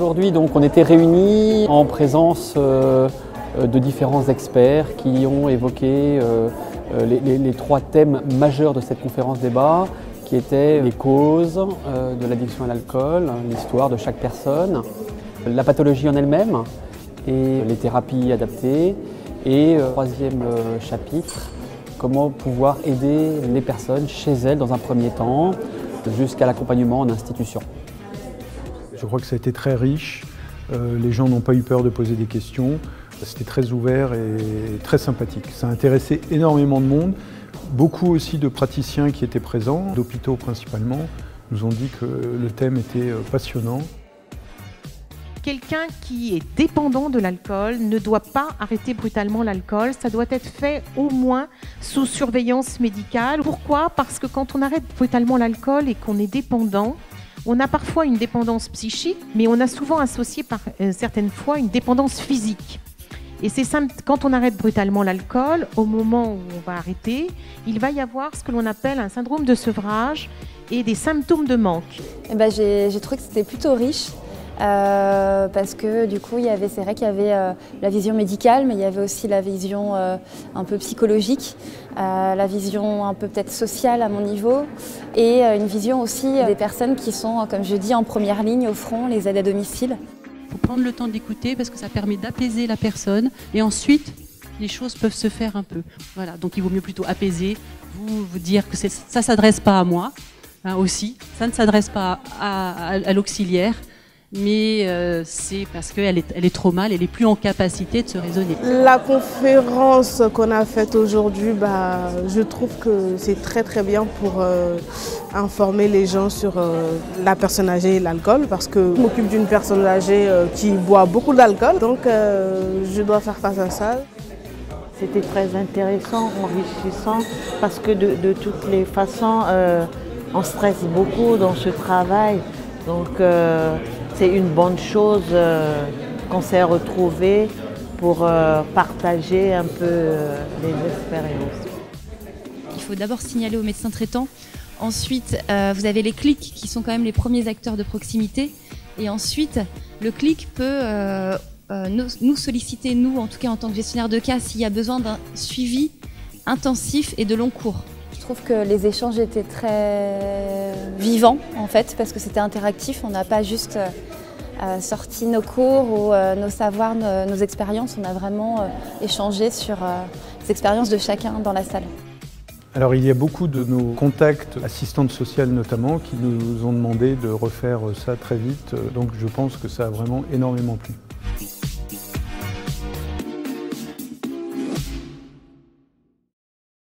Aujourd'hui, donc, on était réunis en présence de différents experts qui ont évoqué les trois thèmes majeurs de cette conférence débat, qui étaient les causes de l'addiction à l'alcool, l'histoire de chaque personne, la pathologie en elle-même et les thérapies adaptées. Et troisième chapitre, comment pouvoir aider les personnes chez elles dans un premier temps, jusqu'à l'accompagnement en institution. Je crois que ça a été très riche, les gens n'ont pas eu peur de poser des questions, c'était très ouvert et très sympathique. Ça a intéressé énormément de monde, beaucoup aussi de praticiens qui étaient présents, d'hôpitaux principalement, nous ont dit que le thème était passionnant. Quelqu'un qui est dépendant de l'alcool ne doit pas arrêter brutalement l'alcool, ça doit être fait au moins sous surveillance médicale. Pourquoi? Parce que quand on arrête brutalement l'alcool et qu'on est dépendant, on a parfois une dépendance psychique, mais on a souvent associé par certaines fois une dépendance physique. Et c'est simple, quand on arrête brutalement l'alcool, au moment où on va arrêter, il va y avoir ce que l'on appelle un syndrome de sevrage et des symptômes de manque. J'ai trouvé que c'était plutôt riche. Parce que du coup, c'est vrai qu'il y avait la vision médicale, mais il y avait aussi la vision un peu psychologique, la vision un peu peut-être sociale à mon niveau, et une vision aussi des personnes qui sont, comme je dis, en première ligne au front, les aides à domicile. Il faut prendre le temps d'écouter parce que ça permet d'apaiser la personne et ensuite les choses peuvent se faire un peu. Voilà, donc il vaut mieux plutôt apaiser, vous dire que ça ne s'adresse pas à moi aussi, ça ne s'adresse pas à l'auxiliaire. Mais c'est parce qu'elle est trop mal, elle n'est plus en capacité de se raisonner. La conférence qu'on a faite aujourd'hui, je trouve que c'est très bien pour informer les gens sur la personne âgée et l'alcool, parce que je m'occupe d'une personne âgée qui boit beaucoup d'alcool, donc je dois faire face à ça. C'était très intéressant, enrichissant, parce que de toutes les façons, on stresse beaucoup dans ce travail. Donc c'est une bonne chose qu'on s'est retrouvés pour partager un peu les expériences. Il faut d'abord signaler au médecin traitant. Ensuite, vous avez les clics qui sont quand même les premiers acteurs de proximité. Et ensuite, le clic peut nous solliciter, nous, en tout cas en tant que gestionnaire de cas, s'il y a besoin d'un suivi intensif et de long cours. Je trouve que les échanges étaient très vivants en fait, parce que c'était interactif. On n'a pas juste sorti nos cours ou nos savoirs, nos expériences. On a vraiment échangé sur les expériences de chacun dans la salle. Alors il y a beaucoup de nos contacts, assistantes sociales notamment, qui nous ont demandé de refaire ça très vite. Donc je pense que ça a vraiment énormément plu.